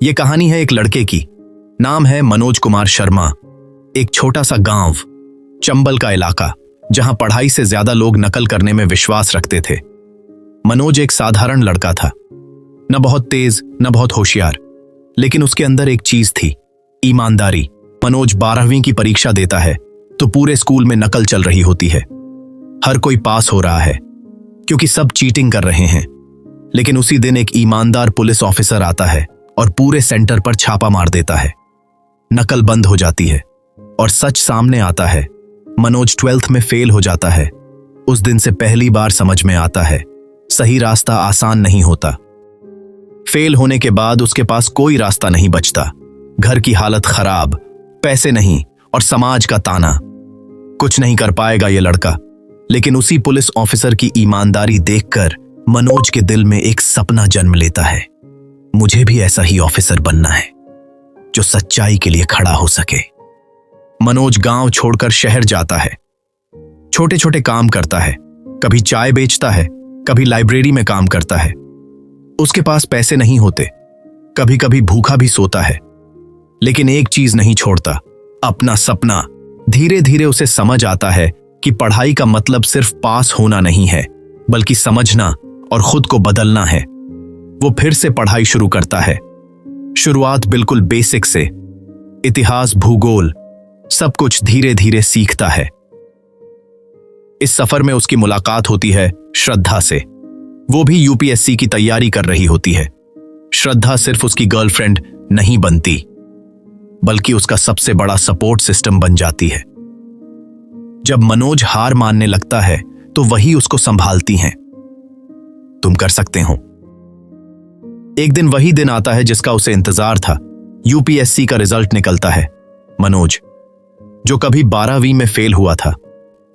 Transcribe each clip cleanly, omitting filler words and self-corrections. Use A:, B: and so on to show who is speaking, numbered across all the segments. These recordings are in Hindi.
A: ये कहानी है एक लड़के की। नाम है मनोज कुमार शर्मा। एक छोटा सा गांव, चंबल का इलाका, जहां पढ़ाई से ज्यादा लोग नकल करने में विश्वास रखते थे। मनोज एक साधारण लड़का था, न बहुत तेज न बहुत होशियार, लेकिन उसके अंदर एक चीज थी, ईमानदारी। मनोज 12वीं की परीक्षा देता है तो पूरे स्कूल में नकल चल रही होती है। हर कोई पास हो रहा है क्योंकि सब चीटिंग कर रहे हैं। लेकिन उसी दिन एक ईमानदार पुलिस ऑफिसर आता है और पूरे सेंटर पर छापा मार देता है। नकल बंद हो जाती है और सच सामने आता है। मनोज 12th में फेल हो जाता है। उस दिन से पहली बार समझ में आता है, सही रास्ता आसान नहीं होता। फेल होने के बाद उसके पास कोई रास्ता नहीं बचता। घर की हालत खराब, पैसे नहीं और समाज का ताना। कुछ नहीं कर पाएगा ये लड़का। लेकिन उसी पुलिस ऑफिसर की ईमानदारी देखकर मनोज के दिल में एक सपना जन्म लेता है। मुझे भी ऐसा ही ऑफिसर बनना है जो सच्चाई के लिए खड़ा हो सके। मनोज गांव छोड़कर शहर जाता है। छोटे छोटे काम करता है, कभी चाय बेचता है, कभी लाइब्रेरी में काम करता है। उसके पास पैसे नहीं होते, कभी कभी भूखा भी सोता है, लेकिन एक चीज नहीं छोड़ता, अपना सपना। धीरे धीरे उसे समझ आता है कि पढ़ाई का मतलब सिर्फ पास होना नहीं है, बल्कि समझना और खुद को बदलना है। वो फिर से पढ़ाई शुरू करता है। शुरुआत बिल्कुल बेसिक से, इतिहास, भूगोल, सब कुछ धीरे धीरे सीखता है। इस सफर में उसकी मुलाकात होती है श्रद्धा से। वो भी यूपीएससी की तैयारी कर रही होती है। श्रद्धा सिर्फ उसकी गर्लफ्रेंड नहीं बनती, बल्कि उसका सबसे बड़ा सपोर्ट सिस्टम बन जाती है। जब मनोज हार मानने लगता है तो वही उसको संभालती हैं। तुम कर सकते हो। एक दिन वही दिन आता है जिसका उसे इंतजार था। यूपीएससी का रिजल्ट निकलता है। मनोज, जो कभी 12वीं में फेल हुआ था,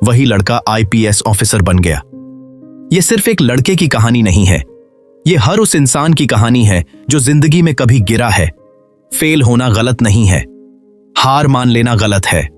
A: वही लड़का आईपीएस ऑफिसर बन गया। यह सिर्फ एक लड़के की कहानी नहीं है, यह हर उस इंसान की कहानी है जो जिंदगी में कभी गिरा है। फेल होना गलत नहीं है, हार मान लेना गलत है,